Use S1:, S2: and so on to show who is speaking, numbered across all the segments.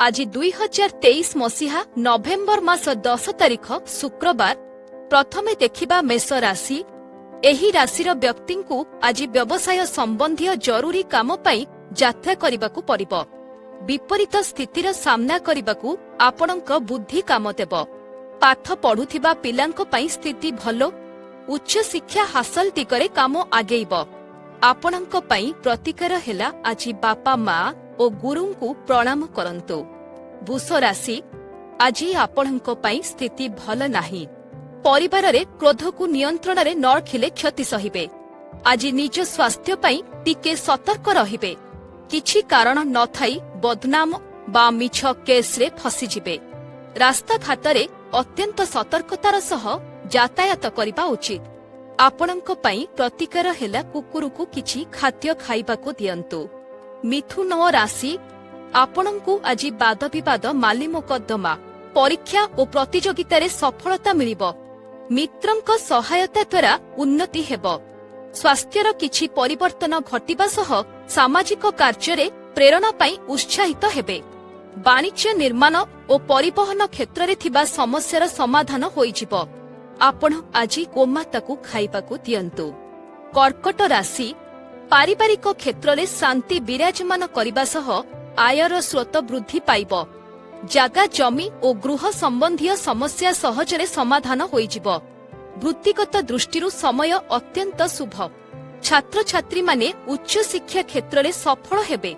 S1: आज 2023 मसीहा नवेम्बर मास 10 तारिख शुक्रवार प्रथमे देखिबा मेष राशि। एही राशिर व्यक्ति को आज व्यवसाय संबंधी जरूरी काम पाई यात्रा करबाकू पड़िबो। विपरीत स्थितिर सामना करबाकू आपणक बुद्धि काम देब। पाठ पढ़ुथिबा पिलांक पई स्थिति भलो। उच्च शिक्षा हासिल दिगरे काम आगेइब। आपणक पई प्रतिकार हेला आज बापा माँ और गुरु को प्रणाम करंतु। वृष राशि आज आपणक पई स्थिति भल नाही। परिवार रे क्रोध को नियंत्रण रे न रखिले क्षति सहिबे। आज निज स्वास्थ्य पई टिके सतर्क रहिबे। किछि कारण न थाई बदनाम बा मिछ केस रे फसी जिबे। रास्ता घाट रे अत्यंत सतर्कतार सह यातायात करिबा उचित। आपणक पई प्रतिकार हेला कुकुर को किछि खाद्य खाइबाकू दियंतु। मिथुन राशि आपणकू आज वाद विवाद माली मोकद्दमा परीक्षा और प्रतियोगिता रे सफलता मिलिबो। मित्रंक सहायता द्वारा उन्नति हेबो। स्वास्थ्यर किछि परिवर्तन घटिबा सह सामाजिक कार्य रे प्रेरणा पाई उत्साहित हेबे। वाणिज्य निर्माण और परिवहन क्षेत्र रे थिबा समस्यार समाधान होइजिबो। आपण आज गोमाता को खाइबाकू दियंतु। कर्कट राशि पारिवारिक क्षेत्र रे शांति विराजमान करिबा सह आयर स्रोत वृद्धि पाइब। जागा जमी और गृह संबंधी समस्या सहजरे समाधान होइजिबो। वृत्तिगत दृष्टिरु समय अत्यंत शुभ। छात्र छात्री माने उच्च शिक्षा क्षेत्र रे सफल हेबे।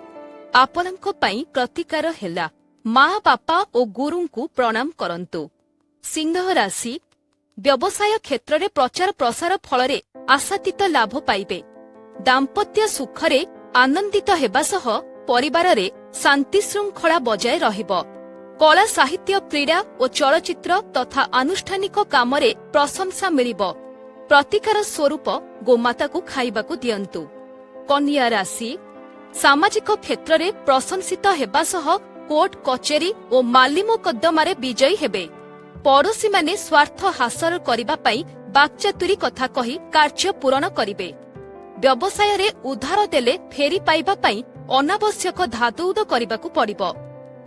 S1: आपणक पई प्रतिकार हेला माँ बापा और गुरु को प्रणाम करंतु। सिंह राशि व्यवसाय क्षेत्र रे प्रचार प्रसार फल रे आशातीत लाभ पाइबे। दाम्पत्य सुखरे आनंदित हेबा सह परिवार रे शांति श्रृंखला बजाय रहिबो। कला साहित्य क्रीड़ा और चलचित्र तथा आनुष्ठानिक काम रे प्रशंसा मिलिबो। प्रतिकार स्वरूप गोमाता को खाइबाकू दियंतु। कन्या राशि सामाजिक क्षेत्र रे प्रशंसित हेबा सह कोर्ट कचेरी और माली मोकद्दमा रे विजयी हेबे। पड़ोशी माने स्वार्थ हासिल करिबा पई बाकचातुरी कथा कही कार्य पूर्ण करिबे। व्यवसाय रे उधार देले फेरी पाइबा पई अनावश्यक धातुउद करिबाकू पड़िबो।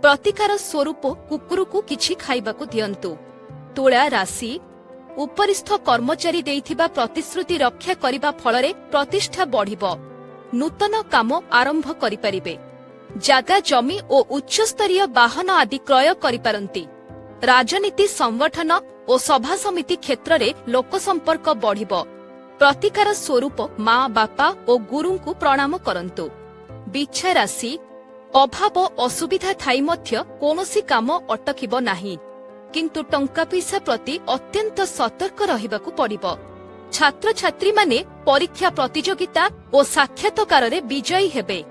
S1: प्रतिकार स्वरूप कुकुर को किछि खाइबाकू दियंतु। तुला राशि उपरिस्थ कर्मचारी देइथिबा प्रतिश्रुति रक्षा करिबा फलरे प्रतिष्ठा बढ़िबो। नूतन काम आरंभ करि परिबे। जागा जमी और उच्च स्तरीय वाहन आदि क्रय करि पारंती। राजनीति संगठन और सभा समिति क्षेत्र रे लोक संपर्क बढ़िबो। प्रतिकार स्वरूप माँ बापा और गुरु को प्रणाम करंतु। बिच्छा राशि अभाव असुविधा थाई मध्य कोनोसी काम अटकिबो नाही। किंतु टंका पैसा प्रति अत्यंत सतर्क रहिबाकू पड़िबो। छात्र छात्री माने परीक्षा प्रतियोगिता और साक्षात्कार रे विजयी हेबे।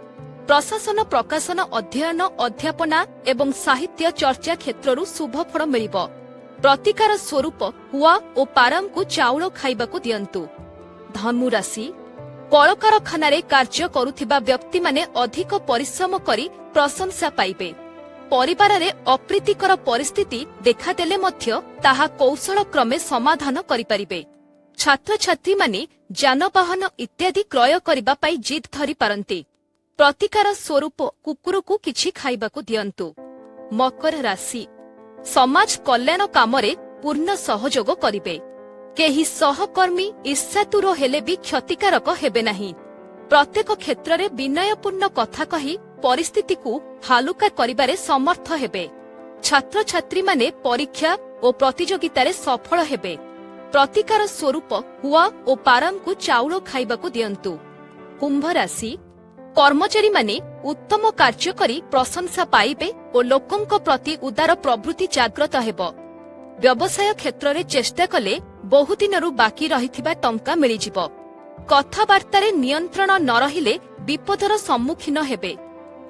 S1: प्रशासन प्रकाशन अध्ययन अध्यापना एवं साहित्य चर्चा क्षेत्ररु शुभ फल मिलिबो। प्रतिकार स्वरूप हुआ और पाराम को चाउल खाइबाकू दियंतु। धनु राशि कलकारखाना रे कार्य करुथिबा व्यक्ति माने अधिक परिश्रम करी प्रशंसा पाइबे। परिवार रे अप्रीतिकर परिस्थिति देखादेले मध्य ताहा कौशल क्रमे समाधान करि परिबे। छात्र छात्री माने जानवाहन इत्यादि क्रय करिबा पाई जिद धरि पारंती। प्रतिकार स्वरूप कुकुर को किछि खाइबाकू दियंतु। मकर राशि समाज कल्याण कामरे पूर्ण सहयोग करिबे। केही सहकर्मी ईर्ष्यातुर हेले भी क्षतिकारक हेबे नहीं। प्रत्येक क्षेत्र रे विनयपूर्ण कथा कही परिस्थिति को हालुका करिबारे समर्थ हेबे। छात्र छात्री माने परीक्षा और प्रतियोगिता रे सफल हेबे। प्रतिकार स्वरूप हुआ और पाराम को चाउल खाइबाकू दियंतु। कुंभ राशि कर्मचारी माने उत्तम कार्य करी प्रशंसा पाइबे और लोकंक प्रति उदार प्रवृत्ति जाग्रत हेबो। व्यवसाय क्षेत्र रे चेष्टा कले बहु दिनरु बाकी रहिथिबा टंका मिलिजिबो। कथाबार्ता रे नियंत्रण न रहिले विपदर सम्मुखीन हेबे।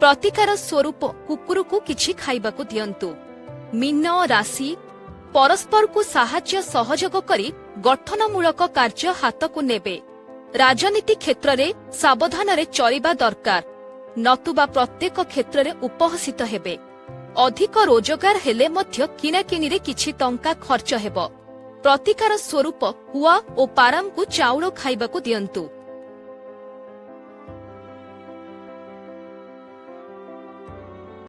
S1: प्रतिकार स्वरूप कुकुर को किछि खाइबाकू दियंतु। मीन राशि परस्पर को साहाय्य सहयोग करी गठनमूलक कार्य हाथ को नेबे। राजनीति क्षेत्र रे सावधान रे चलिबा दरकार। नतुबा प्रत्येक क्षेत्र रे उपहसित हेबे। अधिक रोजगार हेले मध्य किणाकिणी रे किछि टंका खर्च हेबो। प्रतिकार स्वरूप हुआ और पाराम को चाउल खाइबाकू दियंतु।